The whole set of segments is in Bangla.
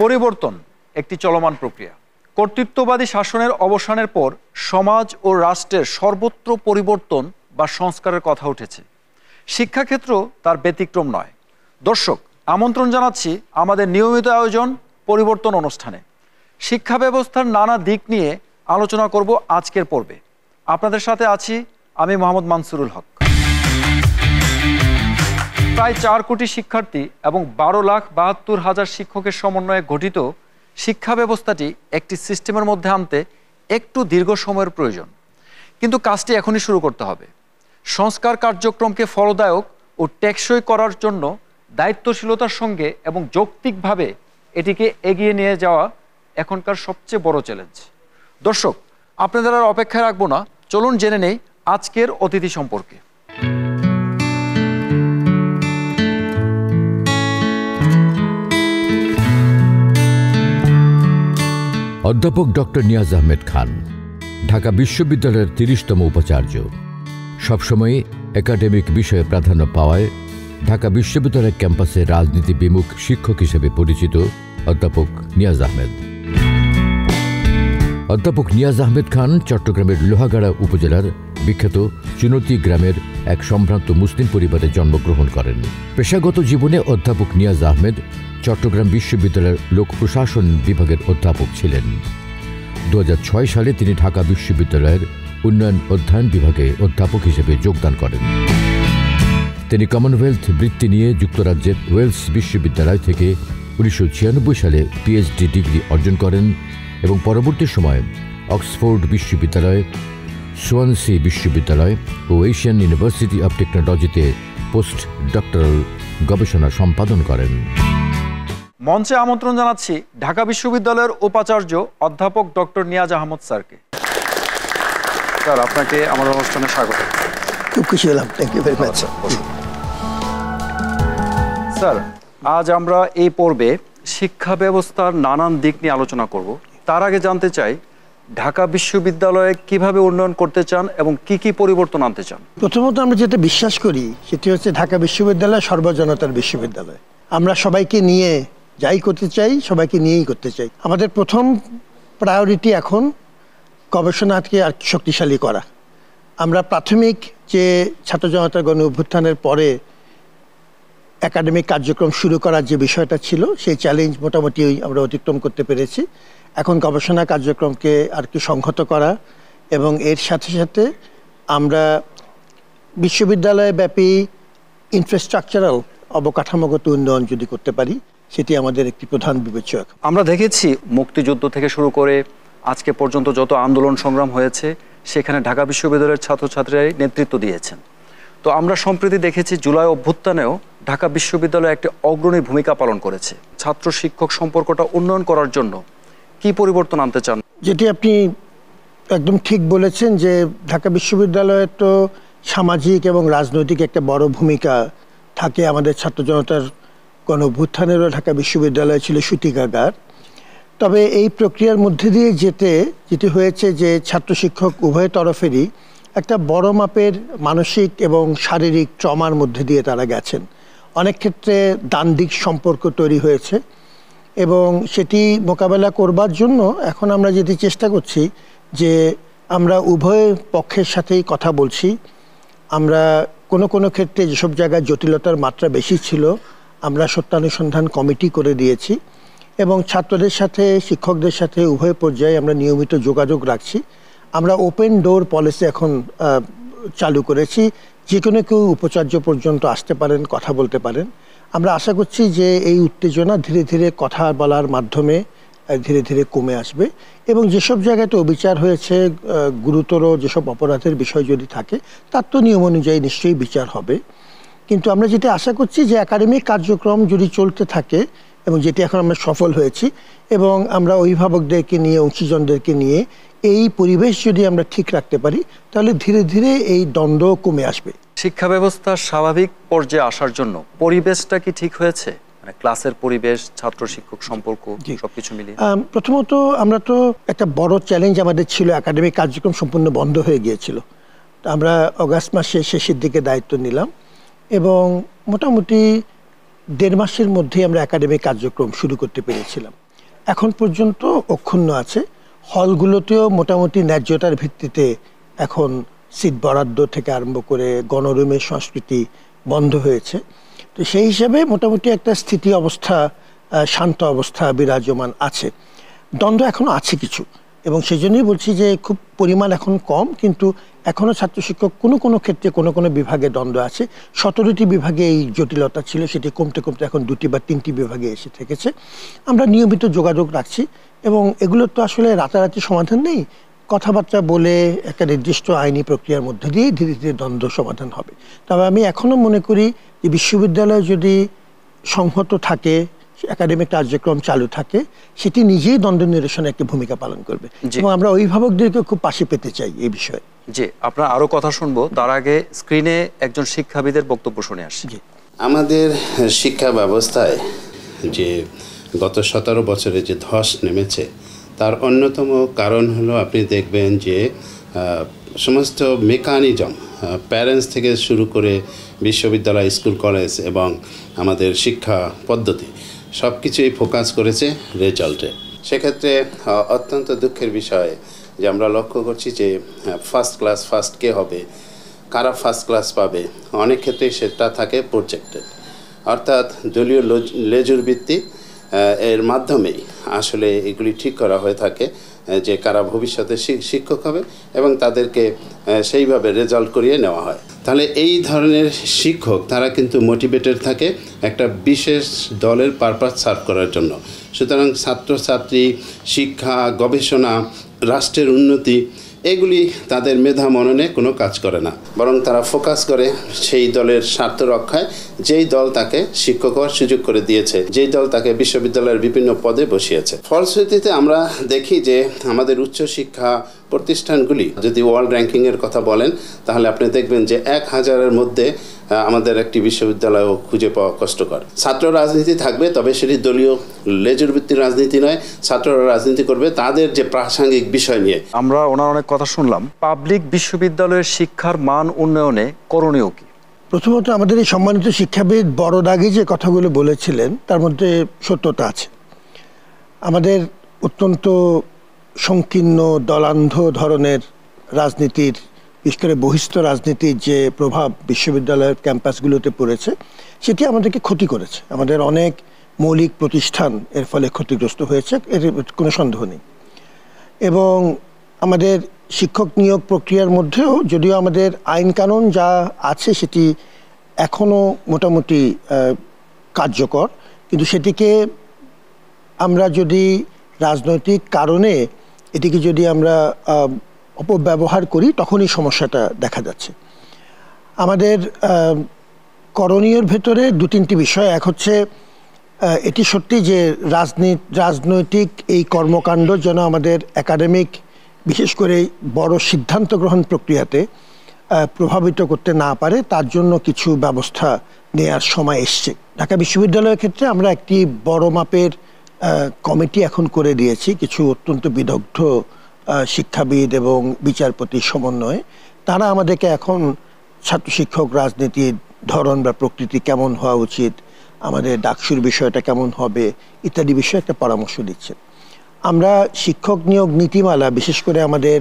পরিবর্তন একটি চলমান প্রক্রিয়া। কর্তৃত্ববাদী শাসনের অবসানের পর সমাজ ও রাষ্ট্রের সর্বত্র পরিবর্তন বা সংস্কারের কথা উঠেছে। শিক্ষাক্ষেত্র তার ব্যতিক্রম নয়। দর্শক, আমন্ত্রণ জানাচ্ছি আমাদের নিয়মিত আয়োজন পরিবর্তন অনুষ্ঠানে। শিক্ষা ব্যবস্থার নানা দিক নিয়ে আলোচনা করব আজকের পর্বে। আপনাদের সাথে আছি আমি মোহাম্মদ মানসুরুল হক। প্রায় 4 কোটি শিক্ষার্থী এবং 12,72,000 শিক্ষকের সমন্বয়ে গঠিত শিক্ষা ব্যবস্থাটি একটি সিস্টেমের মধ্যে আনতে একটু দীর্ঘ সময়ের প্রয়োজন, কিন্তু কাজটি এখনই শুরু করতে হবে। সংস্কার কার্যক্রমকে ফলদায়ক ও টেকসই করার জন্য দায়িত্বশীলতার সঙ্গে এবং যৌক্তিকভাবে এটিকে এগিয়ে নিয়ে যাওয়া এখনকার সবচেয়ে বড় চ্যালেঞ্জ। দর্শক, আপনাদের আর অপেক্ষায় রাখবো না, চলুন জেনে নেই আজকের অতিথি সম্পর্কে। অধ্যাপক ডক্টর নিয়াজ আহমেদ খান, ঢাকা বিশ্ববিদ্যালয়ের 30তম উপাচার্য। সবসময় একাডেমিক বিষয়ে প্রাধান্য পাওয়ায় ঢাকা বিশ্ববিদ্যালয়ের ক্যাম্পাসে রাজনীতি বিমুখ শিক্ষক হিসেবে পরিচিত অধ্যাপক নিয়াজ আহমেদ। অধ্যাপক নিয়াজ আহমেদ খান চট্টগ্রামের লোহাগাড়া উপজেলার বিখ্যাত চুনতি গ্রামের এক সম্ভ্রান্ত মুসলিম পরিবারে জন্মগ্রহণ করেন। পেশাগত জীবনে অধ্যাপক নিয়াজ আহমেদ চট্টগ্রাম বিশ্ববিদ্যালয়ের লোক প্রশাসন বিভাগের অধ্যাপক ছিলেন। 2006 সালে তিনি ঢাকা বিশ্ববিদ্যালয়ের উন্নয়ন অধ্যয়ন বিভাগে অধ্যাপক হিসেবে যোগদান করেন। তিনি কমনওয়েলথ বৃত্তি নিয়ে যুক্তরাজ্যের ওয়েলস বিশ্ববিদ্যালয় থেকে 1996 সালে পিএইচডি ডিগ্রি অর্জন করেন এবং পরবর্তী সময়ে অক্সফোর্ড বিশ্ববিদ্যালয়, সোয়ানসি বিশ্ববিদ্যালয় ও এশিয়ান ইউনিভার্সিটি অব টেকনোলজিতে পোস্ট ডক্টরাল গবেষণা সম্পাদন করেন। মঞ্চে আমন্ত্রণ জানাচ্ছি ঢাকা বিশ্ববিদ্যালয়ের উপাচার্য অধ্যাপক ডক্টর নিয়াজ আহমদ স্যারকে। স্যার, আপনাকে আমাদের অনুষ্ঠানে স্বাগত। খুব খুশি হলাম, thank you very much. Sir, আজ আমরা এই পর্বে শিক্ষা ব্যবস্থার নানান দিক নিয়ে আলোচনা করব। তার আগে জানতে চাই, ঢাকা বিশ্ববিদ্যালয়ে কিভাবে উন্নয়ন করতে চান এবং কি কি পরিবর্তন আনতে চান? প্রথমত আমরা যেটা বিশ্বাস করি সেটি হচ্ছে ঢাকা বিশ্ববিদ্যালয় সর্বজনতার বিশ্ববিদ্যালয়। আমরা সবাইকে নিয়ে যাই করতে চাই, সবাইকে নিয়েই করতে চাই। আমাদের প্রথম প্রায়োরিটি এখন গবেষণাকে আর শক্তিশালী করা। আমরা প্রাথমিক যে ছাত্র জনতার গণ অভ্যুত্থানের পরে একাডেমিক কার্যক্রম শুরু করার যে বিষয়টা ছিল, সেই চ্যালেঞ্জ মোটামুটি আমরা অতিক্রম করতে পেরেছি। এখন গবেষণা কার্যক্রমকে আর কি সংহত করা এবং এর সাথে সাথে আমরা বিশ্ববিদ্যালয় ব্যাপী ইনফ্রাস্ট্রাকচারাল অবকাঠামোগত উন্নয়ন যদি করতে পারি, সেটি আমাদের একটি প্রধান বিবেচ্য। আমরা দেখেছি মুক্তিযুদ্ধ থেকে শুরু করে আজকে পর্যন্ত যত আন্দোলন সংগ্রাম হয়েছে সেখানে ঢাকা বিশ্ববিদ্যালয়ের ছাত্রছাত্রীরাই নেতৃত্ব দিয়েছেন। তো আমরা সম্প্রতি দেখেছি জুলাই অভ্যুত্থানেও ঢাকা বিশ্ববিদ্যালয় একটি অগ্রণী ভূমিকা পালন করেছে। ছাত্র শিক্ষক সম্পর্কটা উন্নয়ন করার জন্য কি পরিবর্তন আনতে চান? যেটি আপনি একদম ঠিক বলেছেন যে ঢাকা বিশ্ববিদ্যালয়ের তো সামাজিক এবং রাজনৈতিক একটা বড় ভূমিকা থাকে। আমাদের ছাত্র জনতার গণ অভ্যুত্থানেরও ঢাকা বিশ্ববিদ্যালয় ছিল সূতিকাগার। তবে এই প্রক্রিয়ার মধ্যে দিয়ে যেটি হয়েছে যে ছাত্র শিক্ষক উভয় তরফেরই একটা বড় মাপের মানসিক এবং শারীরিক ট্রমার মধ্যে দিয়ে তারা গেছেন। অনেক ক্ষেত্রে দ্বান্দ্বিক সম্পর্ক তৈরি হয়েছে এবং সেটি মোকাবেলা করবার জন্য এখন আমরা যেটি চেষ্টা করছি যে আমরা উভয় পক্ষের সাথেই কথা বলছি। আমরা কোনো ক্ষেত্রে যেসব জায়গায় জটিলতার মাত্রা বেশি ছিল আমরা সত্যানুসন্ধান কমিটি করে দিয়েছি এবং ছাত্রদের সাথে শিক্ষকদের সাথে উভয় পর্যায়ে আমরা নিয়মিত যোগাযোগ রাখছি। আমরা ওপেন ডোর পলিসি এখন চালু করেছি। যে কোনো কেউ উপাচার্য পর্যন্ত আসতে পারেন, কথা বলতে পারেন। আমরা আশা করছি যে এই উত্তেজনা ধীরে ধীরে কথা বলার মাধ্যমে ধীরে ধীরে কমে আসবে এবং যেসব জায়গাতে অবিচার হয়েছে, গুরুতর যেসব অপরাধের বিষয় যদি থাকে তার তো নিয়ম অনুযায়ী নিশ্চয়ই বিচার হবে। কিন্তু আমরা যেটা আশা করছি যে একাডেমিক কার্যক্রম যদি চলতে থাকে এবং যেটি এখন আমরা সফল হয়েছি এবং আমরা অভিভাবকদেরকে নিয়ে, অংশীজনদেরকে নিয়ে এই পরিবেশ যদি আমরা ঠিক রাখতে পারি তাহলে ধীরে ধীরে এই দ্বন্দ্ব কমে আসবে। শিক্ষা ব্যবস্থা স্বাভাবিক পর্যায়ে আসার জন্য পরিবেশটা কি ঠিক হয়েছে? মানে ক্লাসের পরিবেশ, ছাত্র শিক্ষক সম্পর্ক সবকিছু মিলিয়ে। প্রথমত আমরা তো একটা বড় চ্যালেঞ্জ আমাদের ছিল, একাডেমিক কার্যক্রম সম্পূর্ণ বন্ধ হয়ে গিয়েছিল। আমরা অগাস্ট মাসের শেষের দিকে দায়িত্ব নিলাম এবং মোটামুটি 1.5 মাসের মধ্যে আমরা একাডেমিক কার্যক্রম শুরু করতে পেরেছিলাম। এখন পর্যন্ত অক্ষুণ্ণ আছে। হলগুলোতেও মোটামুটি ন্যায্যতার ভিত্তিতে এখন সিট বরাদ্দ থেকে আরম্ভ করে গণরুমের সংস্কৃতি বন্ধ হয়েছে। তো সেই হিসাবে মোটামুটি একটা স্থিতি অবস্থা, শান্ত অবস্থা বিরাজমান আছে। দ্বন্দ্ব এখনো আছে কিছু, এবং সেই জন্যই বলছি যে খুব পরিমাণ এখন কম, কিন্তু এখনও ছাত্র শিক্ষক কোনো ক্ষেত্রে কোনো বিভাগে দ্বন্দ্ব আছে। 17টি বিভাগে এই জটিলতা ছিল, সেটি কমতে কমতে এখন 2টি বা 3টি বিভাগে এসে থেকেছে। আমরা নিয়মিত যোগাযোগ রাখছি, এবং এগুলোর তো আসলে রাতারাতি সমাধান নেই। কথাবার্তা বলে একটা নির্দিষ্ট আইনি প্রক্রিয়ার মধ্যে দিয়ে ধীরে ধীরে দ্বন্দ্ব সমাধান হবে। তবে আমি এখনও মনে করি যে বিশ্ববিদ্যালয় যদি সংহত থাকে, একাডেমিক কার্যক্রম চালু থাকে, সেটি নিজেই দ্বন্দ্ব নিরসনে একটি ভূমিকা পালন করবে, এবং আমরা অভিভাবকদেরকে খুব পাশে পেতে চাই এই বিষয়ে। জি, আপনার আরো কথা শুনবো, তার আগে স্ক্রিনে একজন শিক্ষাবিদের বক্তব্য শুনে আসি। আমাদের শিক্ষা ব্যবস্থায় যে গত 17 বছরে যে ধস নেমেছে, তার অন্যতম কারণ হলো আপনি দেখবেন যে সমস্ত মেকানিজম, প্যারেন্টস থেকে শুরু করে বিশ্ববিদ্যালয়, স্কুল, কলেজ এবং আমাদের শিক্ষা পদ্ধতি সব কিছুই ফোকাস করেছে রেজাল্টে। সেক্ষেত্রে অত্যন্ত দুঃখের বিষয় যে আমরা লক্ষ্য করছি যে ফার্স্ট ক্লাস ফার্স্ট কে হবে, কারা ফার্স্ট ক্লাস পাবে, অনেক ক্ষেত্রে সেটা থাকে প্রজেক্টেড, অর্থাৎ দলীয় লেজুর ভিত্তি, এর মাধ্যমেই আসলে এগুলি ঠিক করা হয়ে থাকে যে কারা ভবিষ্যতে শিক্ষক হবে, এবং তাদেরকে সেইভাবে রেজাল্ট করিয়ে নেওয়া হয়। তাহলে এই ধরনের শিক্ষক তারা কিন্তু মোটিভেটেড থাকে একটা বিশেষ দলের পারপাস সার্ভ করার জন্য। সুতরাং ছাত্রছাত্রী, শিক্ষা, গবেষণা, রাষ্ট্রের উন্নতি, এগুলি তাদের মেধা মননে কোনো কাজ করে না, বরং তারা ফোকাস করে সেই দলের স্বার্থ রক্ষায়, যেই দল তাকে শিক্ষক হওয়ার সুযোগ করে দিয়েছে, যেই দল তাকে বিশ্ববিদ্যালয়ের বিভিন্ন পদে বসিয়েছে। ফলশ্রুতিতে আমরা দেখি যে আমাদের উচ্চশিক্ষা প্রতিষ্ঠানগুলি যদি ওয়ার্ল্ড র্যাঙ্কিংয়ের কথা বলেন, তাহলে আপনি দেখবেন যে 1000-এর মধ্যে আমাদের একটি বিশ্ববিদ্যালয়ও খুঁজে পাওয়া কষ্টকর। ছাত্র রাজনীতি থাকবে, তবে সেটি দলীয় লেজুর ভিত্তিক রাজনীতি নয়। ছাত্ররা রাজনীতি করবে তাদের যে প্রাসঙ্গিক বিষয় নিয়ে। আমরা ওনার অনেক কথা শুনলাম। পাবলিক বিশ্ববিদ্যালয়ের শিক্ষার মান উন্নয়নে করণীয় কি? প্রথমত, আমাদের এই সম্মানিত শিক্ষাবিদ বড় দাগে যে কথাগুলো বলেছিলেন তার মধ্যে সত্যতা আছে। আমাদের অত্যন্ত সংকীর্ণ, দলান্ধ ধরনের রাজনীতির, বিশেষ করে বহিস্থ রাজনীতির যে প্রভাব বিশ্ববিদ্যালয়ের ক্যাম্পাসগুলোতে পড়েছে, সেটি আমাদেরকে ক্ষতি করেছে। আমাদের অনেক মৌলিক প্রতিষ্ঠান এর ফলে ক্ষতিগ্রস্ত হয়েছে, এর কোনো সন্দেহ নেই। এবং আমাদের শিক্ষক নিয়োগ প্রক্রিয়ার মধ্যেও যদিও আমাদের আইন কানুন যা আছে সেটি এখনও মোটামুটি কার্যকর, কিন্তু সেটিকে আমরা যদি রাজনৈতিক কারণে এটিকে যদি আমরা অপব্যবহার করি, তখনই সমস্যাটা দেখা যাচ্ছে। আমাদের করণীয়র ভেতরে 2-3টি বিষয়। এক হচ্ছে, এটি সত্যি যে রাজনৈতিক এই কর্মকাণ্ড যেন আমাদের একাডেমিক, বিশেষ করে বড় সিদ্ধান্ত গ্রহণ প্রক্রিয়াতে প্রভাবিত করতে না পারে, তার জন্য কিছু ব্যবস্থা নেওয়ার সময় এসছে। ঢাকা বিশ্ববিদ্যালয়ের ক্ষেত্রে আমরা একটি বড় মাপের কমিটি এখন করে দিয়েছি, কিছু অত্যন্ত বিদগ্ধ শিক্ষাবিদ এবং বিচারপতির সমন্বয়ে। তারা আমাদেরকে এখন ছাত্র শিক্ষক রাজনীতির ধরন বা প্রকৃতি কেমন হওয়া উচিত, আমাদের ডাকসুর বিষয়টা কেমন হবে ইত্যাদি বিষয়ে একটা পরামর্শ দিচ্ছে। আমরা শিক্ষক নিয়োগ নীতিমালা, বিশেষ করে আমাদের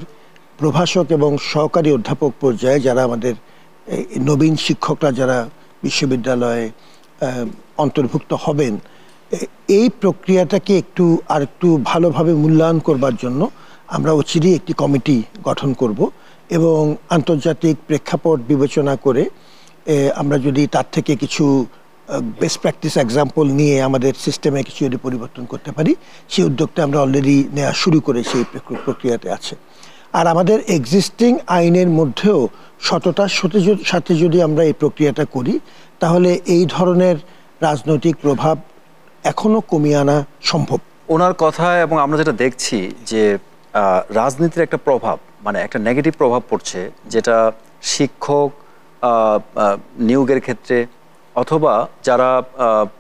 প্রভাষক এবং সহকারী অধ্যাপক পর্যায়ে যারা আমাদের নবীন শিক্ষকরা যারা বিশ্ববিদ্যালয়ে অন্তর্ভুক্ত হবেন, এই প্রক্রিয়াটাকে একটু ভালোভাবে মূল্যায়ন করবার জন্য আমরা অচিরেই একটি কমিটি গঠন করব, এবং আন্তর্জাতিক প্রেক্ষাপট বিবেচনা করে আমরা যদি তার থেকে কিছু বেস্ট প্র্যাকটিস এক্সাম্পল নিয়ে আমাদের সিস্টেমে কিছু যদি পরিবর্তন করতে পারি, সেই উদ্যোগটা আমরা অলরেডি নেওয়া শুরু করে সেই প্রক্রিয়াতে আছে। আর আমাদের এক্সিস্টিং আইনের মধ্যেও সততার সাথে যদি আমরা এই প্রক্রিয়াটা করি, তাহলে এই ধরনের রাজনৈতিক প্রভাব এখনো কমিয়ে আনা সম্ভব। ওনার কথা, এবং আমরা যেটা দেখছি যে রাজনীতির একটা প্রভাব, মানে একটা নেগেটিভ প্রভাব পড়ছে, যেটা শিক্ষক নিয়োগের ক্ষেত্রে, অথবা যারা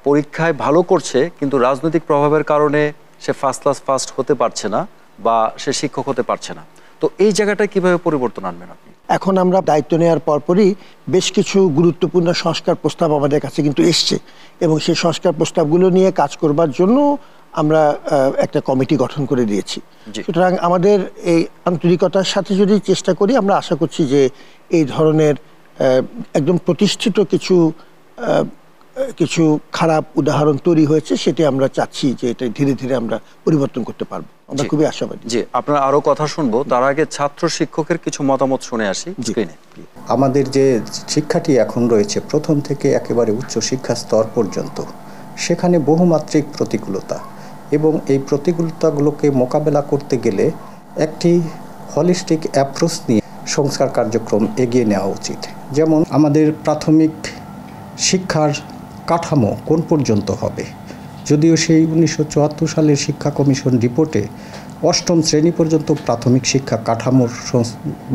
পরীক্ষায় ভালো করছে কিন্তু রাজনৈতিক প্রভাবের কারণে সে ফার্স্ট ক্লাস ফার্স্ট হতে পারছে না বা সে শিক্ষক হতে পারছে না। তো এই জায়গাটা কিভাবে পরিবর্তন আনবেন আপনি? এখন আমরা দায়িত্ব নেওয়ার পরপরই বেশ কিছু গুরুত্বপূর্ণ সংস্কার প্রস্তাব আমাদের কাছে কিন্তু এসছে, এবং সেই সংস্কার প্রস্তাবগুলো নিয়ে কাজ করবার জন্য আমরা একটা কমিটি গঠন করে দিয়েছি। জি। সুতরাং আমাদের এই আন্তরিকতার সাথে যদি চেষ্টা করি, আমরা আশা করছি যে এই ধরনের একদম প্রতিষ্ঠিত কিছু খারাপ উদাহরণ তৈরি হয়েছে, সেটি আমরা চাচ্ছি যে এটা ধীরে ধীরে আমরা পরিবর্তন করতে পারবো। আমরা খুবই আশাবাদী। জি, আপনার আরো কথা শুনবো, তার আগে ছাত্র শিক্ষকের কিছু মতামত শুনে আসি স্ক্রিনে। আমাদের যে শিক্ষাটি এখন রয়েছে প্রথম থেকে একেবারে উচ্চ শিক্ষা স্তর পর্যন্ত, সেখানে বহুমাত্রিক প্রতিকূলতা, এবং এই প্রতিকূলতাগুলোকে মোকাবেলা করতে গেলে একটি হলিস্টিক অ্যাপ্রোচ নিয়ে সংস্কার কার্যক্রম এগিয়ে নেওয়া উচিত। যেমন আমাদের প্রাথমিক শিক্ষার কাঠামো কোন পর্যন্ত হবে, যদিও সেই 1974 সালের শিক্ষা কমিশন রিপোর্টে 8ম শ্রেণী পর্যন্ত প্রাথমিক শিক্ষা কাঠামোর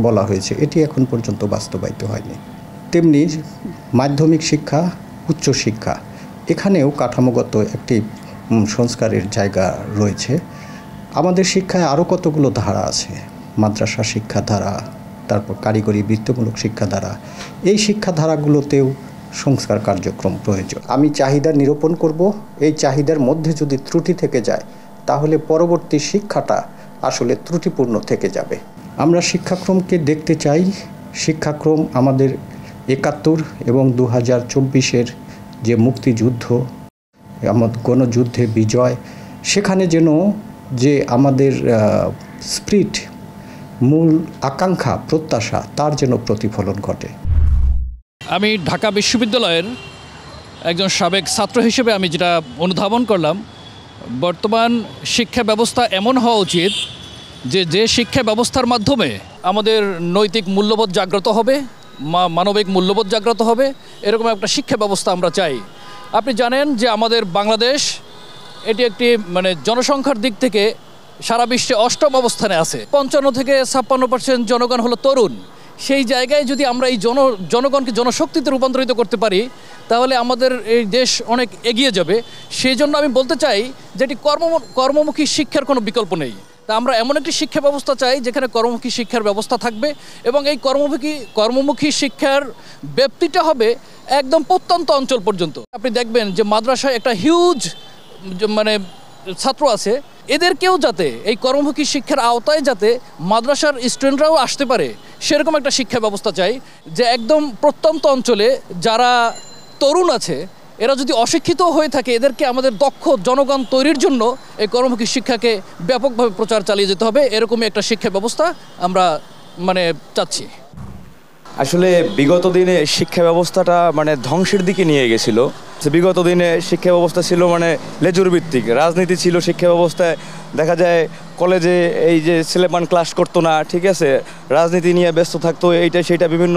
বলা হয়েছে, এটি এখন পর্যন্ত বাস্তবায়িত হয়নি। তেমনি মাধ্যমিক শিক্ষা, উচ্চশিক্ষা, এখানেও কাঠামোগত একটি সংস্কারের জায়গা রয়েছে। আমাদের শিক্ষায় আরও কতগুলো ধারা আছে, মাদ্রাসা শিক্ষা ধারা, তারপর কারিগরি বৃত্তিমূলক শিক্ষা ধারা, এই শিক্ষা ধারাগুলোতেও সংস্কার কার্যক্রম প্রয়োজন। আমি চাহিদা নিরূপণ করব, এই চাহিদার মধ্যে যদি ত্রুটি থেকে যায় তাহলে পরবর্তী শিক্ষাটা আসলে ত্রুটিপূর্ণ থেকে যাবে। আমরা শিক্ষাক্রমকে দেখতে চাই, শিক্ষাক্রম আমাদের 71 এবং 2024-এর যে মুক্তিযুদ্ধ, আমাদের গণযুদ্ধে বিজয়, সেখানে যেন যে আমাদের স্পিরিট, মূল আকাঙ্ক্ষা, প্রত্যাশা, তার যেন প্রতিফলন ঘটে। আমি ঢাকা বিশ্ববিদ্যালয়ের একজন সাবেক ছাত্র হিসেবে আমি যেটা অনুধাবন করলাম, বর্তমান শিক্ষা ব্যবস্থা এমন হওয়া উচিত যে শিক্ষা ব্যবস্থার মাধ্যমে আমাদের নৈতিক মূল্যবোধ জাগ্রত হবে, মানবিক মূল্যবোধ জাগ্রত হবে, এরকম একটা শিক্ষা ব্যবস্থা আমরা চাই। আপনি জানেন যে আমাদের বাংলাদেশ এটি একটি জনসংখ্যার দিক থেকে সারা বিশ্বে 8ম অবস্থানে আছে। 55 থেকে 56% জনগণ হলো তরুণ। সেই জায়গায় যদি আমরা এই জনগণকে জনশক্তিতে রূপান্তরিত করতে পারি তাহলে আমাদের এই দেশ অনেক এগিয়ে যাবে। সেই জন্য আমি বলতে চাই যে এটি কর্মমুখী শিক্ষার কোনো বিকল্প নেই। তা আমরা এমন একটি শিক্ষা ব্যবস্থা চাই যেখানে কর্মমুখী শিক্ষার ব্যবস্থা থাকবে, এবং এই কর্মমুখী শিক্ষার ব্যাপ্তিটা হবে একদম প্রত্যন্ত অঞ্চল পর্যন্ত। আপনি দেখবেন যে মাদ্রাসায় একটা হিউজ ছাত্র আছে, এদেরকেও যাতে এই কর্মমুখী শিক্ষার আওতায় যাতে মাদ্রাসার স্টুডেন্টরাও আসতে পারে, সেরকম একটা শিক্ষা ব্যবস্থা চাই, যে একদম প্রত্যন্ত অঞ্চলে যারা তরুণ আছে এরা যদি অশিক্ষিত হয়ে থাকে, এদেরকে আমাদের দক্ষ জনগণ তৈরির জন্য এই কর্মমুখী শিক্ষাকে ব্যাপকভাবে প্রচার চালিয়ে যেতে হবে। এরকমই একটা শিক্ষা ব্যবস্থা আমরা চাচ্ছি। আসলে বিগত দিনে শিক্ষা ব্যবস্থাটা ধ্বংসের দিকে নিয়ে গেছিল। বিগত দিনে শিক্ষা ব্যবস্থা ছিল লেজুর ভিত্তিক, রাজনীতি ছিল শিক্ষা ব্যবস্থায়। দেখা যায় কলেজে এই যে ছেলেমান ক্লাস করতো না, ঠিক আছে, রাজনীতি নিয়ে ব্যস্ত থাকতো, এইটা সেটা বিভিন্ন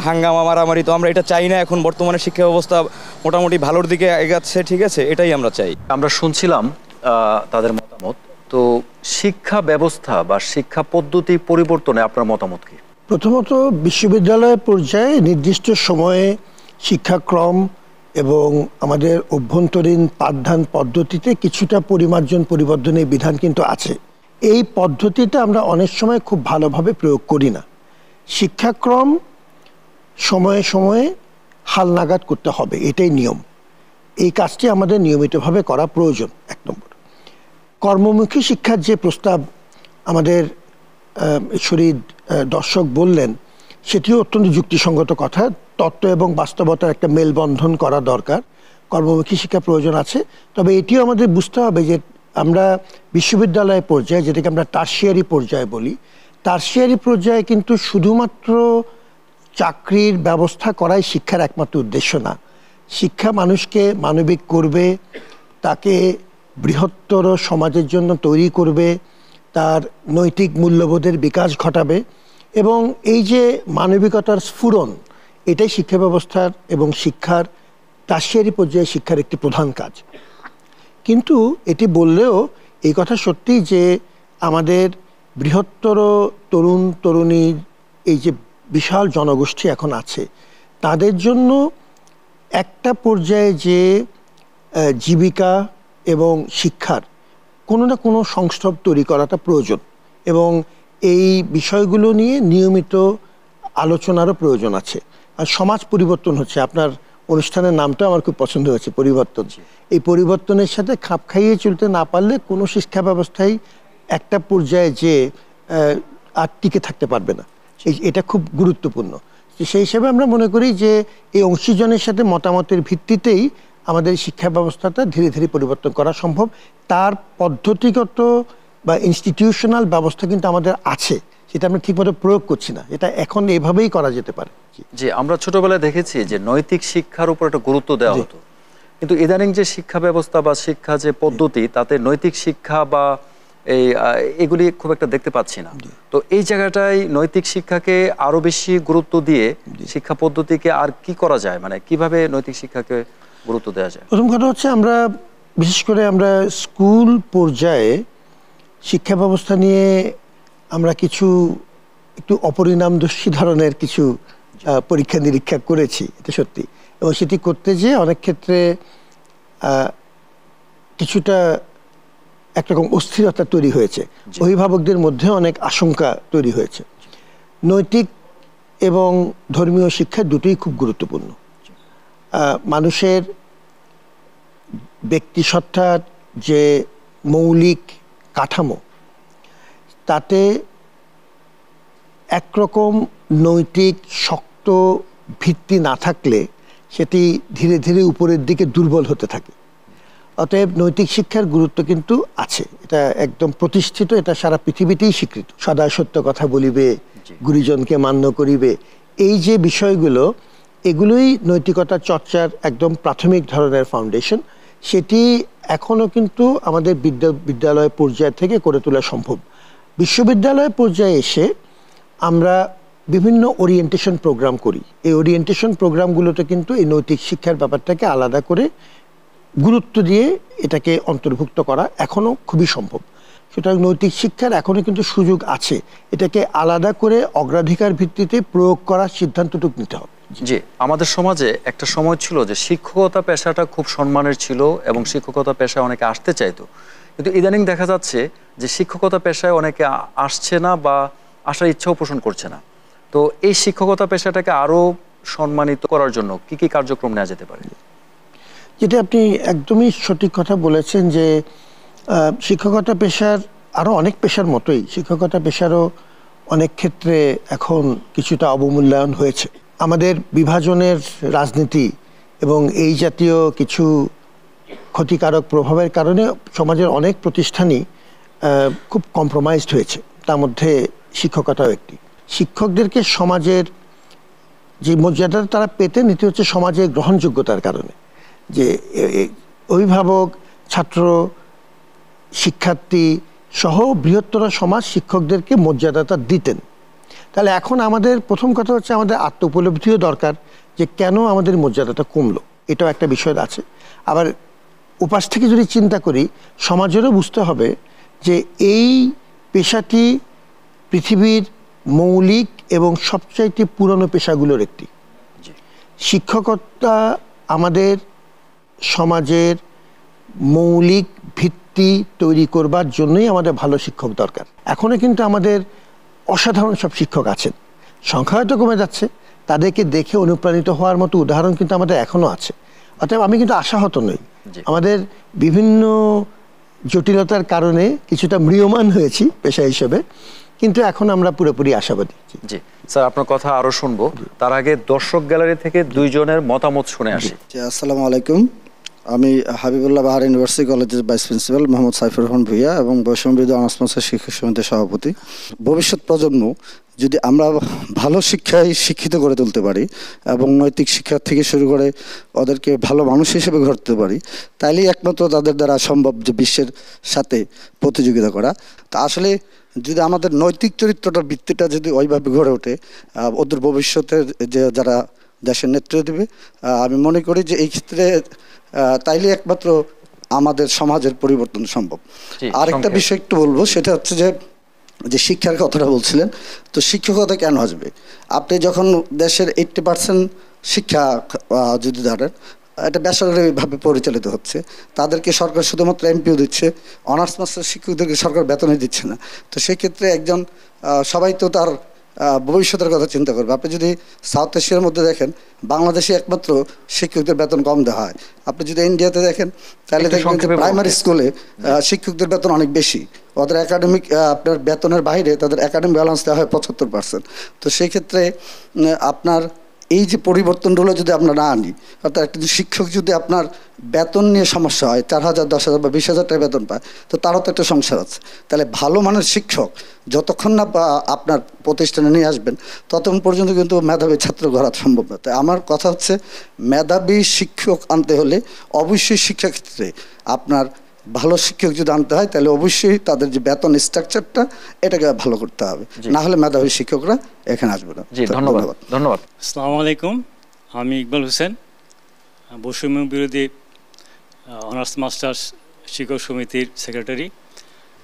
হাঙ্গামা মারামারি। তো আমরা এটা চাই না। এখন বর্তমানে শিক্ষা ব্যবস্থা মোটামুটি ভালোর দিকে এগাচ্ছে, ঠিক আছে, এটাই আমরা চাই। আমরা শুনছিলাম তাদের মতামত। তো শিক্ষা ব্যবস্থা বা শিক্ষা পদ্ধতি পরিবর্তনে আপনার মতামত কি? প্রথমত, বিশ্ববিদ্যালয় পর্যায়ে নির্দিষ্ট সময়ে শিক্ষাক্রম এবং আমাদের অভ্যন্তরীণ পাঠদান পদ্ধতিতে কিছুটা পরিমার্জন পরিবর্তনের বিধান কিন্তু আছে। এই পদ্ধতিটা আমরা অনেক সময় খুব ভালোভাবে প্রয়োগ করি না। শিক্ষাক্রম সময়ে সময়ে হালনাগাদ করতে হবে, এটাই নিয়ম। এই কাজটি আমাদের নিয়মিতভাবে করা প্রয়োজন। 1 নম্বর। কর্মমুখী শিক্ষার যে প্রস্তাব আমাদের শরীর দর্শক বললেন, সেটিও অত্যন্ত যুক্তিসঙ্গত কথা। তত্ত্ব এবং বাস্তবতার একটা মেলবন্ধন করা দরকার। কর্মমুখী শিক্ষা প্রয়োজন আছে, তবে এটিও আমাদের বুঝতে হবে যে আমরা বিশ্ববিদ্যালয় পর্যায়ে, যেটাকে আমরা টারশিয়ারি পর্যায়ে বলি, টারশিয়ারি পর্যায়ে কিন্তু শুধুমাত্র চাকরির ব্যবস্থা করাই শিক্ষার একমাত্র উদ্দেশ্য না। শিক্ষা মানুষকে মানবিক করবে, তাকে বৃহত্তর সমাজের জন্য তৈরি করবে, তার নৈতিক মূল্যবোধের বিকাশ ঘটাবে, এবং এই যে মানবিকতার স্ফুরণ, এটাই শিক্ষা ব্যবস্থার এবং শিক্ষার টারশিয়ারি পর্যায়ে শিক্ষার একটি প্রধান কাজ। কিন্তু এটি বললেও এই কথা সত্যি যে আমাদের বৃহত্তর তরুণ তরুণীর এই যে বিশাল জনগোষ্ঠী এখন আছে, তাদের জন্য একটা পর্যায়ে যে জীবিকা এবং শিক্ষার কোনো না কোনো সংস্রব তৈরি করাটা প্রয়োজন, এবং এই বিষয়গুলো নিয়ে নিয়মিত আলোচনারও প্রয়োজন আছে। আর সমাজ পরিবর্তন হচ্ছে, আপনার অনুষ্ঠানের নামটা আমার খুব পছন্দ হয়েছে, পরিবর্তন। এই পরিবর্তনের সাথে খাপ খাইয়ে চলতে না পারলে কোনো শিক্ষা ব্যবস্থায় একটা পর্যায়ে যে আর টিকে থাকতে পারবে না। এটা খুব গুরুত্বপূর্ণ। সেই হিসাবে আমরা মনে করি যে এই অংশীজনের সাথে মতামতের ভিত্তিতেই আমাদের শিক্ষা ব্যবস্থাটা ধীরে ধীরে পরিবর্তন করা সম্ভব। তার পদ্ধতিগত বা ইনস্টিটিউশনাল ব্যবস্থা কিন্তু আমাদের আছে, সেটা আমরা ঠিকমতো প্রয়োগ করছি না। এটা এখন এভাবেই করা যেতে পারে। যে আমরা ছোটবেলায় দেখেছি যে নৈতিক শিক্ষার উপর একটা গুরুত্ব দেওয়া হতো, কিন্তু ইদানিং যে শিক্ষা ব্যবস্থা বা শিক্ষা যে পদ্ধতি, তাতে নৈতিক শিক্ষা বা এগুলি খুব একটা দেখতে পাচ্ছি না। তো এই জায়গাটায় নৈতিক শিক্ষাকে আরো বেশি গুরুত্ব দিয়ে শিক্ষা পদ্ধতিকে আর কি করা যায়, মানে কিভাবে নৈতিক শিক্ষাকে গুরুত্ব দেওয়া যায়? প্রথম কথা হচ্ছে আমরা বিশেষ করে আমরা স্কুল পর্যায়ে শিক্ষা ব্যবস্থা নিয়ে আমরা কিছু একটু অপরিণামদর্শী ধরনের কিছু পরীক্ষা নিরীক্ষা করেছি, এটা সত্যি। এবং সেটি করতে যেয়ে অনেক ক্ষেত্রে কিছুটা একরকম অস্থিরতা তৈরি হয়েছে, অভিভাবকদের মধ্যে অনেক আশঙ্কা তৈরি হয়েছে। নৈতিক এবং ধর্মীয় শিক্ষা দুটোই খুব গুরুত্বপূর্ণ। মানুষের ব্যক্তিসত্তার যে মৌলিক কাঠামো, তাতে একরকম নৈতিক শক্ত ভিত্তি না থাকলে সেটি ধীরে ধীরে উপরের দিকে দুর্বল হতে থাকে। অতএব নৈতিক শিক্ষার গুরুত্ব কিন্তু আছে, এটা একদম প্রতিষ্ঠিত, এটা সারা পৃথিবীতেই স্বীকৃত। সদা সত্য কথা বলিবে, গুরুজনকে মান্য করিবে, এই যে বিষয়গুলো, এগুলোই নৈতিকতা চর্চার একদম প্রাথমিক ধরনের ফাউন্ডেশন। সেটি এখনও কিন্তু আমাদের বিদ্যালয় পর্যায় থেকে করে তোলা সম্ভব। বিশ্ববিদ্যালয় পর্যায়ে এসে আমরা বিভিন্ন ওরিয়েন্টেশন প্রোগ্রাম করি। এই ওরিয়েন্টেশন প্রোগ্রামগুলোতে কিন্তু এই নৈতিক শিক্ষার ব্যাপারটাকে আলাদা করে গুরুত্ব দিয়ে এটাকে অন্তর্ভুক্ত করা এখনও খুবই সম্ভব। সুতরাং নৈতিক শিক্ষার এখনও কিন্তু সুযোগ আছে, এটাকে আলাদা করে অগ্রাধিকার ভিত্তিতে প্রয়োগ করার সিদ্ধান্তটুকু নিতে হবে। জি, আমাদের সমাজে একটা সময় ছিল যে শিক্ষকতা পেশাটা খুব সম্মানের ছিল এবং শিক্ষকতা পেশায় অনেকে আসতে চাইতো, কিন্তু ইদানিং দেখা যাচ্ছে যে শিক্ষকতা পেশায় অনেকে আসছে না বা আসার ইচ্ছাও পোষণ করছে না। তো এই শিক্ষকতা পেশাটাকে আরো সম্মানিত করার জন্য কি কি কার্যক্রম নেওয়া যেতে পারে? যেটা আপনি একদমই সঠিক কথা বলেছেন যে শিক্ষকতা পেশার আরও অনেক পেশার মতোই শিক্ষকতা পেশারও অনেক ক্ষেত্রে এখন কিছুটা অবমূল্যায়ন হয়েছে। আমাদের বিভাজনের রাজনীতি এবং এই জাতীয় কিছু ক্ষতিকারক প্রভাবের কারণে সমাজের অনেক প্রতিষ্ঠানই খুব কম্প্রোমাইজড হয়েছে, তার মধ্যে শিক্ষকতাও একটি। শিক্ষকদেরকে সমাজের যে মর্যাদা তারা পেতে নিতে হচ্ছে সমাজের গ্রহণযোগ্যতার কারণে, যে অভিভাবক, ছাত্র, শিক্ষার্থী সহ বৃহত্তর সমাজ শিক্ষকদেরকে মর্যাদাটা দিতেন। তাহলে এখন আমাদের প্রথম কথা হচ্ছে আমাদের আত্ম উপলব্ধিও দরকার যে কেন আমাদের মর্যাদাটা কমলো, এটাও একটা বিষয় আছে। আবার উপাস থেকে যদি চিন্তা করি, সমাজেরও বুঝতে হবে যে এই পেশাটি পৃথিবীর মৌলিক এবং সবচাইতে পুরনো পেশাগুলোর একটি। শিক্ষকতা আমাদের সমাজের মৌলিক ভিত্তি তৈরি করবার জন্যই আমাদের ভালো শিক্ষক দরকার। এখনও কিন্তু আমাদের অসাধারণ সব শিক্ষক আছেন, সংখ্যা হয়তো কমে যাচ্ছে, তাদেরকে দেখে অনুপ্রাণিত হওয়ার মতো উদাহরণ কিন্তু আমাদের এখনও আছে। অতএব আমি কিন্তু আশাহত নই। আমাদের বিভিন্ন জটিলতার কারণে কিছুটা ম্রিয়মান হয়েছি পেশা হিসেবে, কিন্তু এখন আমরা পুরোপুরি আশাবাদী। জি স্যার, আপনার কথা আরো শুনবো, তার আগে দর্শক গ্যালারি থেকে দুইজনের মতামত শুনে আসি। আসসালামু আলাইকুম, আমি হাবিবুল্লাহ বাহার ইউনিভার্সিটি কলেজের ভাইস প্রিন্সিপাল মোহাম্মদ সাইফুর রহমান ভূঁইয়া এবং বৈষম্যবিরোধী অনার্স মাস্টার্স শিক্ষক সমিতির সভাপতি। ভবিষ্যৎ প্রজন্ম যদি আমরা ভালো শিক্ষায় শিক্ষিত করে তুলতে পারি এবং নৈতিক শিক্ষা থেকে শুরু করে ওদেরকে ভালো মানুষ হিসেবে গড়তে পারি, তাইলেই একমাত্র তাদের দ্বারা সম্ভব যে বিশ্বের সাথে প্রতিযোগিতা করা। তা আসলে যদি আমাদের নৈতিক চরিত্রটার ভিত্তিটা যদি ওইভাবে গড়ে ওঠে, ওদের ভবিষ্যতের যে যারা দেশের নেতৃত্ব দেবে, আমি মনে করি যে এই ক্ষেত্রে তাইলে একমাত্র আমাদের সমাজের পরিবর্তন সম্ভব। আরেকটা বিষয় একটু বলবো, সেটা হচ্ছে যে শিক্ষার কথাটা বলছিলেন, তো শিক্ষকতা কেন আসবে? আপনি যখন দেশের 80% শিক্ষা যদি ধরেন, এটা বেসরকারিভাবে পরিচালিত হচ্ছে, তাদেরকে সরকার শুধুমাত্র এমপিও দিচ্ছে, অনার্স মাস্টার শিক্ষকদেরকে সরকার বেতনই দিচ্ছে না। তো সেক্ষেত্রে একজন সবাই তো তার ভবিষ্যতের কথা চিন্তা করবে। আপনি যদি সাউথ এশিয়ার মধ্যে দেখেন, বাংলাদেশে একমাত্র শিক্ষকদের বেতন কম দেওয়া হয়। আপনি যদি ইন্ডিয়াতে দেখেন তাহলে দেখবেন যে প্রাইমারি স্কুলে শিক্ষকদের বেতন অনেক বেশি। ওদের একাডেমিক আপনার বেতনের বাইরে তাদের একাডেমিক ব্যালেন্স দেওয়া হয় 75%। তো সেই ক্ষেত্রে আপনার এই যে পরিবর্তনগুলো যদি আমরা না আনি, অর্থাৎ একটা শিক্ষক যদি আপনার বেতন নিয়ে সমস্যা হয়, 4,000, 10,000 বা 20,000 টাকা বেতন পায়, তো তারও তো একটা সংসার আছে। তাহলে ভালো মানের শিক্ষক যতক্ষণ না আপনার প্রতিষ্ঠানে নিয়ে আসবেন ততক্ষণ পর্যন্ত কিন্তু মেধাবী ছাত্র গড়া সম্ভব না। তাই আমার কথা হচ্ছে, মেধাবী শিক্ষক আনতে হলে অবশ্যই শিক্ষাক্ষেত্রে আপনার ভালো শিক্ষক যদি আনতে হয় তাহলে অবশ্যই তাদের যে বেতন স্ট্রাকচারটা এটাকে ভালো করতে হবে, না হলে মেধাবী শিক্ষকরা এখানে আসবে না। ধন্যবাদ। ধন্যবাদ। আসসালামু আলাইকুম, আমি ইকবাল হোসেন, বৈষম্য বিরোধী অনার্স মাস্টার্স শিক্ষক সমিতির সেক্রেটারি।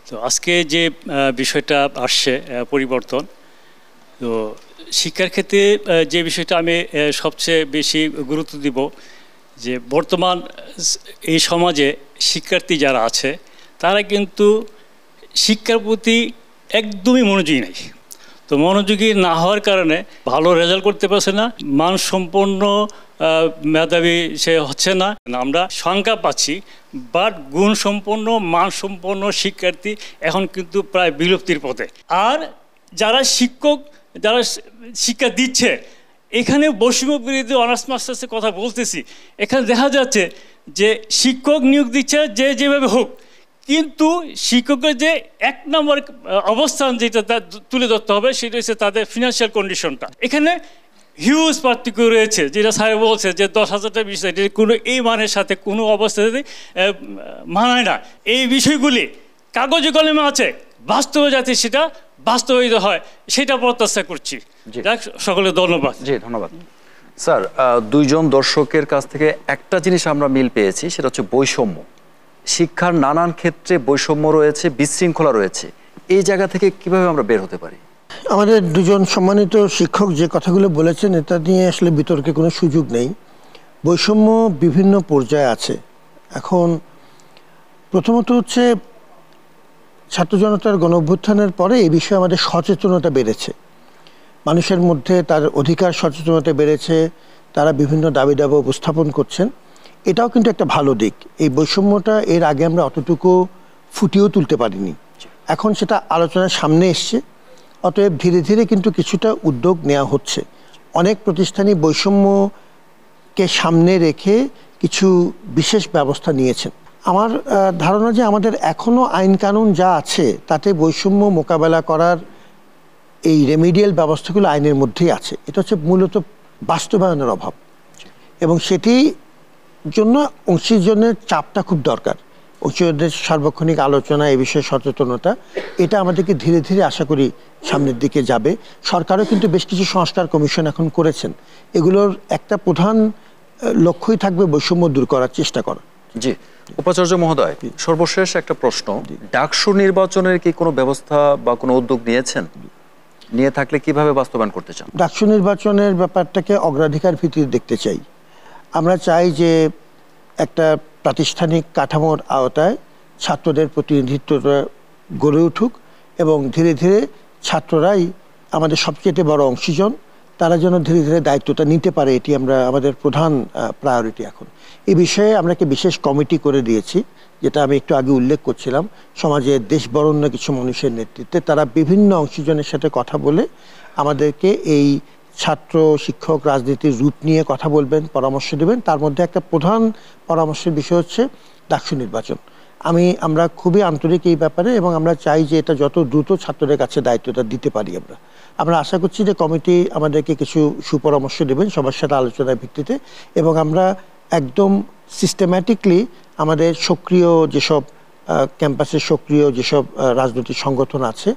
তো আজকে যে বিষয়টা আসছে পরিবর্তন, তো শিক্ষার ক্ষেত্রে যে বিষয়টা আমি সবচেয়ে বেশি গুরুত্ব দিব, যে বর্তমান এই সমাজে শিক্ষার্থী যারা আছে তারা কিন্তু শিক্ষার প্রতি একদমই মনোযোগী নেই। তো মনোযোগী না হওয়ার কারণে ভালো রেজাল্ট করতে পারছে না, মানসম্পন্ন মেধাবী সে হচ্ছে না। আমরা সংখ্যা পাচ্ছি, বাট গুণসম্পন্ন মানসম্পন্ন শিক্ষার্থী এখন কিন্তু প্রায় বিলুপ্তির পথে। আর যারা শিক্ষা দিচ্ছে, এখানে বৈষম্য বিরোধী অনার্স মাস্টার্সের কথা বলতেছি, এখানে দেখা যাচ্ছে যে শিক্ষক নিয়োগ দিচ্ছে যে যেভাবে হোক, কিন্তু শিক্ষকের যে এক নম্বর অবস্থান যেটা তুলে ধরতে হবে সেটা হচ্ছে তাদের ফিনান্সিয়াল কন্ডিশনটা। এখানে হিউজ পার্থক্য রয়েছে, যেটা স্যার বলছে যে 10,000 টাকা 20,000 টাকা কোনো এই মানের সাথে কোনো অবস্থাতে মানায় না। এই বিষয়গুলি কাগজে কলমে আছে, বাস্তবে যাতে সেটা বাস্তবায়িত হয় সেটা প্রত্যাশা করছি। সকলে ধন্যবাদ। জি ধন্যবাদ স্যার। দুইজন দর্শকের কাছ থেকে একটা জিনিস আমরা মিল পেয়েছি, সেটা হচ্ছে বৈষম্য। শিক্ষার নানান ক্ষেত্রে বৈষম্য রয়েছে, বিশৃঙ্খলা রয়েছে। এই জায়গা থেকে কিভাবে আমরা বের হতে পারি? আমাদের দুজন সম্মানিত শিক্ষক যে কথাগুলো বলেছেন এটা নিয়ে আসলে বিতর্কে কোনো সুযোগ নেই। বৈষম্য বিভিন্ন পর্যায়ে আছে। এখন প্রথমত হচ্ছে ছাত্র জনতার গণ অভ্যুত্থানের পরে এই বিষয়ে আমাদের সচেতনতা বেড়েছে, মানুষের মধ্যে তার অধিকার সচেতনতা বেড়েছে, তারা বিভিন্ন দাবি দাবা উপস্থাপন করছেন। এটাও কিন্তু একটা ভালো দিক। এই বৈষম্যটা এর আগে আমরা অতটুকু ফুটিয়েও তুলতে পারিনি, এখন সেটা আলোচনার সামনে এসছে। অতএব ধীরে ধীরে কিন্তু কিছুটা উদ্যোগ নেওয়া হচ্ছে। অনেক প্রতিষ্ঠানই বৈষম্যকে সামনে রেখে কিছু বিশেষ ব্যবস্থা নিয়েছেন। আমার ধারণা যে আমাদের এখনও আইন কানুন যা আছে তাতে বৈষম্য মোকাবেলা করার এই রেমিডিয়াল ব্যবস্থাগুলো আইনের মধ্যেই আছে। এটা হচ্ছে মূলত বাস্তবায়নের অভাব, এবং সেটি জন্য অংশীজনের চাপটা খুব দরকার। অংশীজনদের সার্বক্ষণিক আলোচনা, এ বিষয়ে সচেতনতা, এটা আমাদেরকে ধীরে ধীরে আশা করি সামনের দিকে যাবে। সরকারও কিন্তু বেশ কিছু সংস্কার কমিশন এখন করেছেন। এগুলোর একটা প্রধান লক্ষ্যই থাকবে বৈষম্য দূর করার চেষ্টা করা। জি উপাচার্য মহোদয়, সর্বশেষ একটা প্রশ্ন, ডাকসু নির্বাচনের কি কোনো ব্যবস্থা বা কোনো উদ্যোগ নিয়েছেন? নিয়ে থাকলে কিভাবে বাস্তবায়ন করতে চান? ডাকসু নির্বাচনের ব্যাপারটাকে অগ্রাধিকার ভিত্তিতে দেখতে চাই। আমরা চাই যে একটা প্রাতিষ্ঠানিক কাঠামোর আওতায় ছাত্রদের প্রতিনিধিত্বটা গড়ে উঠুক, এবং ধীরে ধীরে ছাত্ররাই আমাদের সবচেয়ে বড় অংশীজন, তারা যেন ধীরে ধীরে দায়িত্বটা নিতে পারে, এটি আমাদের প্রধান প্রায়োরিটি। এখন এই বিষয়ে আমরা একটা বিশেষ কমিটি করে দিয়েছি, যেটা আমি একটু আগে উল্লেখ করছিলাম, সমাজের দেশবরেণ্য কিছু মানুষের নেতৃত্বে। তারা বিভিন্ন অংশীজনের সাথে কথা বলে আমাদেরকে এই ছাত্র শিক্ষক রাজনীতির রূপ নিয়ে কথা বলবেন, পরামর্শ দেবেন। তার মধ্যে একটা প্রধান পরামর্শের বিষয় হচ্ছে ডাকসু নির্বাচন। আমরা খুবই আন্তরিক এই ব্যাপারে, এবং আমরা চাই যে এটা যত দ্রুত ছাত্রদের কাছে দায়িত্বটা দিতে পারি। আমরা আশা করছি যে কমিটি আমাদেরকে কিছু সুপরামর্শ দেবেন সবার সাথে আলোচনার ভিত্তিতে, এবং আমরা একদম সিস্টেম্যাটিকলি আমাদের সক্রিয় যেসব ক্যাম্পাসের সক্রিয় যেসব রাজনৈতিক সংগঠন আছে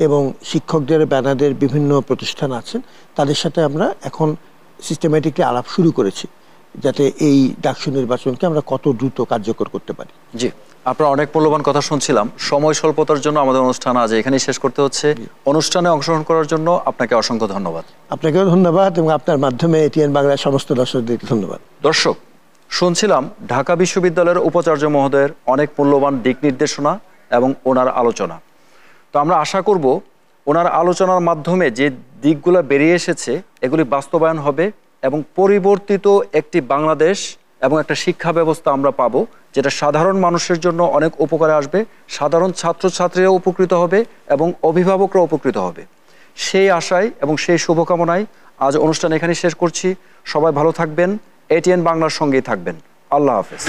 এবং শিক্ষকদের ব্যানারদের বিভিন্ন প্রতিষ্ঠান আছেন, তাদের সাথে আমরা এখন সিস্টেম্যাটিকলি আলাপ শুরু করেছি, যাতে এই ডাকসু নির্বাচনকে আমরা কত দ্রুত কার্যকর করতে পারি। জি, আপনারা অনেক মূল্যবান কথা শুনছিলাম। সময় স্বল্পতার জন্য আমাদের অনুষ্ঠান আজ এখানেই শেষ করতে হচ্ছে। অনুষ্ঠানে অংশগ্রহণ করার জন্য আপনাকে অসংখ্য ধন্যবাদ। আপনাকেও ধন্যবাদ, এবং আপনার মাধ্যমে এটিএন বাংলার সমস্ত দর্শকদেরকে ধন্যবাদ। দর্শক, শুনছিলাম ঢাকা বিশ্ববিদ্যালয়ের উপাচার্য মহোদয়ের অনেক মূল্যবান দিক নির্দেশনা এবং ওনার আলোচনা। তো আমরা আশা করব ওনার আলোচনার মাধ্যমে যে দিকগুলো বেরিয়ে এসেছে এগুলি বাস্তবায়ন হবে এবং পরিবর্তিত একটি বাংলাদেশ এবং একটা শিক্ষা ব্যবস্থা আমরা পাবো, যেটা সাধারণ মানুষের জন্য অনেক উপকারে আসবে, সাধারণ ছাত্রছাত্রীরা উপকৃত হবে এবং অভিভাবকরা উপকৃত হবে। সেই আশায় এবং সেই শুভকামনায় আজ অনুষ্ঠান এখানে শেষ করছি। সবাই ভালো থাকবেন, এটিএন বাংলার সঙ্গেই থাকবেন। আল্লাহ হাফেজ।